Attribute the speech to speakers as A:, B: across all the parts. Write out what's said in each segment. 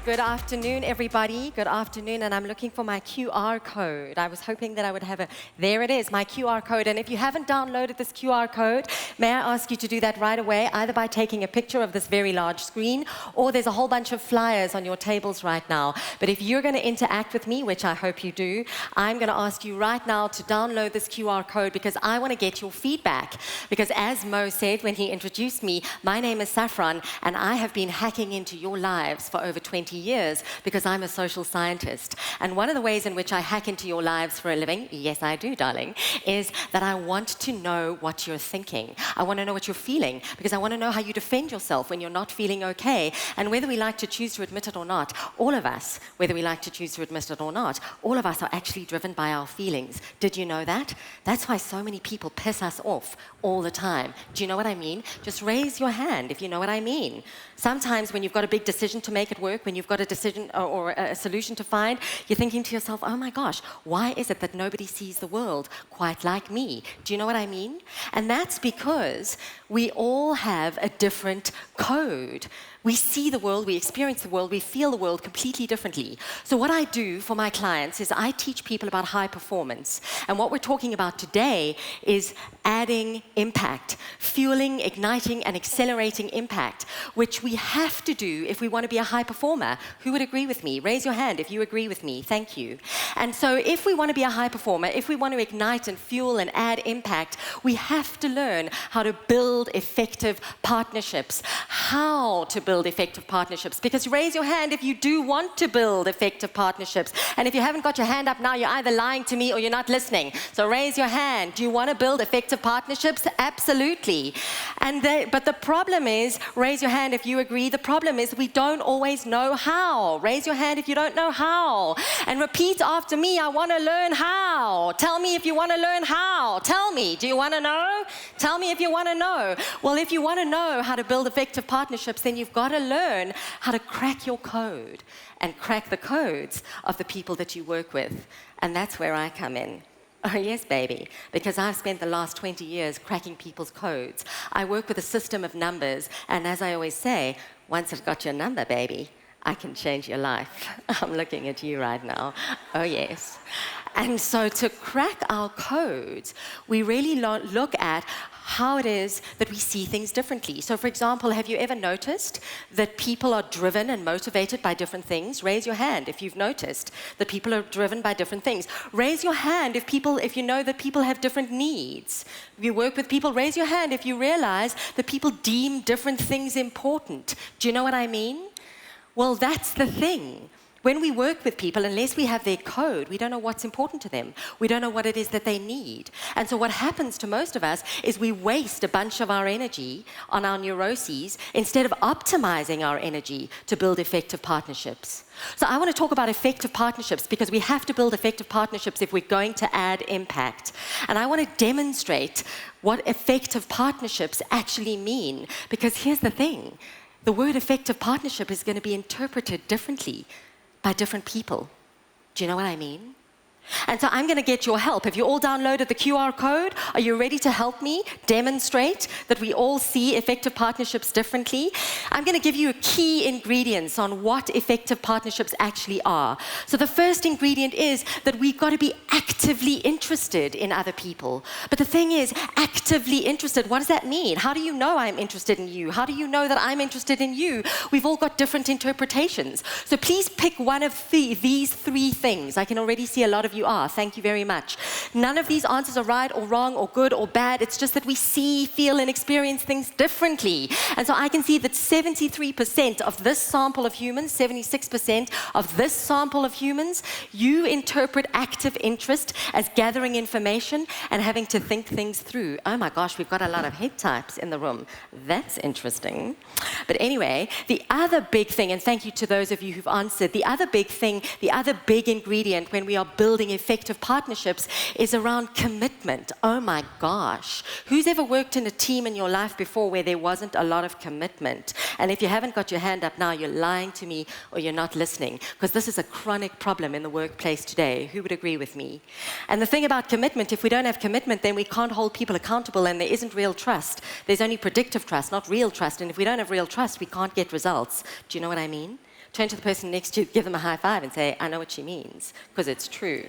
A: Good afternoon, everybody. Good afternoon, and I'm looking for my QR code. I was hoping that I would have a, there it is, my QR code. And if you haven't downloaded this QR code, may I ask you to do that right away, either by taking a picture of this very large screen, or there's a whole bunch of flyers on your tables right now. But if you're going to interact with me, which I hope you do, I'm going to ask you right now to download this QR code because I want to get your feedback. Because as Mo said when he introduced me, my name is Saffron, and I have been hacking into your lives for over 20 years because I'm a social scientist. And one of the ways in which I hack into your lives for a living, yes I do, darling, is that I want to know what you're thinking. I want to know what you're feeling because I want to know how you defend yourself when you're not feeling okay. And whether we like to choose to admit it or not, all of us, whether we like to choose to admit it or not, all of us are actually driven by our feelings. Did you know that? That's why so many people piss us off all the time. Do you know what I mean? Just raise your hand if you know what I mean. Sometimes when you've got a big decision to make at work, when you've got a decision or a solution to find, you're thinking to yourself, oh my gosh, why is it that nobody sees the world quite like me? Do you know what I mean? And that's because we all have a different code. We see the world, we experience the world, we feel the world completely differently. So what I do for my clients is I teach people about high performance. And what we're talking about today is adding impact, fueling, igniting, and accelerating impact, which we have to do if we want to be a high performer. Who would agree with me? Raise your hand if you agree with me. Thank you. And so if we want to be a high performer, if we want to ignite and fuel and add impact, we have to learn how to build effective partnerships, how to build effective partnerships. Because raise your hand if you do want to build effective partnerships. And if you haven't got your hand up now, you're either lying to me or you're not listening. So raise your hand. Do you want to build effective partnerships? Absolutely. But the problem is, raise your hand if you agree, the problem is we don't always know how. Raise your hand if you don't know how. And repeat after me, I want to learn how. Tell me if you want to learn how. Tell me, do you want to know? Tell me if you want to know. Well, if you want to know how to build effective partnerships, then you've got to learn how to crack your code and crack the codes of the people that you work with. And that's where I come in. Oh, yes, baby, because I've spent the last 20 years cracking people's codes. I work with a system of numbers, and as I always say, once I've got your number, baby, I can change your life. I'm looking at you right now. Oh, yes. And so to crack our codes, we really look at how it is that we see things differently. So, for example, have you ever noticed that people are driven and motivated by different things? Raise your hand if you've noticed that people are driven by different things. Raise your hand if you know that people have different needs. If you work with people, raise your hand if you realize that people deem different things important. Do you know what I mean? Well, that's the thing. When we work with people, unless we have their code, we don't know what's important to them. We don't know what it is that they need. And so what happens to most of us is we waste a bunch of our energy on our neuroses instead of optimizing our energy to build effective partnerships. So I want to talk about effective partnerships because we have to build effective partnerships if we're going to add impact. And I want to demonstrate what effective partnerships actually mean. Because here's the thing. The word effective partnership is going to be interpreted differently by different people. Do you know what I mean? And so I'm going to get your help. Have you all downloaded the QR code? Are you ready to help me demonstrate that we all see effective partnerships differently? I'm going to give you key ingredients on what effective partnerships actually are. So the first ingredient is that we've got to be actively interested in other people. But the thing is, actively interested, what does that mean? How do you know I'm interested in you? How do you know that I'm interested in you? We've all got different interpretations. So please pick one of these three things. I can already see a lot of you are. Thank you very much. None of these answers are right or wrong or good or bad. It's just that we see, feel, and experience things differently. And so I can see that 73% of this sample of humans, 76% of this sample of humans, you interpret active interest as gathering information and having to think things through. Oh my gosh, we've got a lot of head types in the room. That's interesting. But anyway, the other big thing, and thank you to those of you who've answered, the other big thing, the other big ingredient when we are building effective partnerships is around commitment. Oh my gosh. Who's ever worked in a team in your life before where there wasn't a lot of commitment? And if you haven't got your hand up now, you're lying to me or you're not listening, because this is a chronic problem in the workplace today. Who would agree with me? And the thing about commitment, if we don't have commitment, then we can't hold people accountable and there isn't real trust. There's only predictive trust, not real trust. And if we don't have real trust, we can't get results. Do you know what I mean? turn to the person next to you, give them a high five and say, I know what she means, because it's true.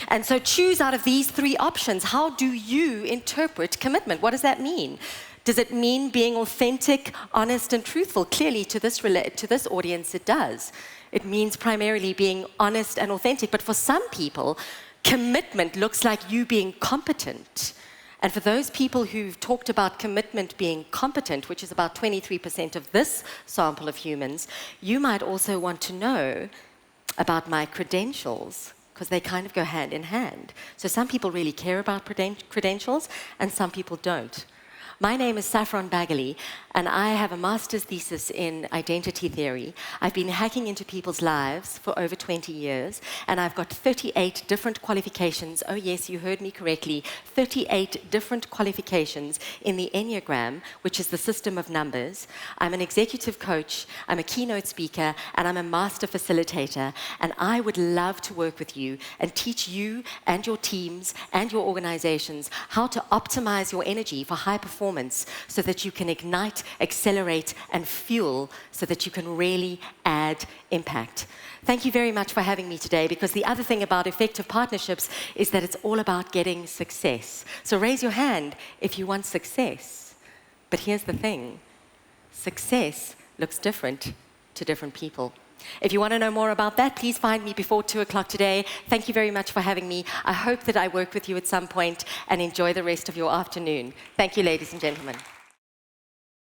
A: And so choose out of these three options. How do you interpret commitment? What does that mean? Does it mean being authentic, honest, and truthful? Clearly, to this audience, it does. It means primarily being honest and authentic. But for some people, commitment looks like you being competent. And for those people who've talked about commitment being competent, which is about 23% of this sample of humans, you might also want to know about my credentials, because they kind of go hand in hand. So some people really care about credentials, and some people don't. My name is Saffron Baggallay, and I have a master's thesis in identity theory. I've been hacking into people's lives for over 20 years, and I've got 38 different qualifications. Oh yes, you heard me correctly. 38 different qualifications in the Enneagram, which is the system of numbers. I'm an executive coach, I'm a keynote speaker, and I'm a master facilitator. And I would love to work with you and teach you and your teams and your organizations how to optimize your energy for high performance, so that you can ignite, accelerate, and fuel so that you can really add impact. Thank you very much for having me today, because the other thing about effective partnerships is that it's all about getting success. So raise your hand if you want success. But here's the thing. Success looks different to different people. If you want to know more about that, please find me before 2 o'clock today. Thank you very much for having me. I hope that I work with you at some point, and enjoy the rest of your afternoon. Thank you, ladies and gentlemen.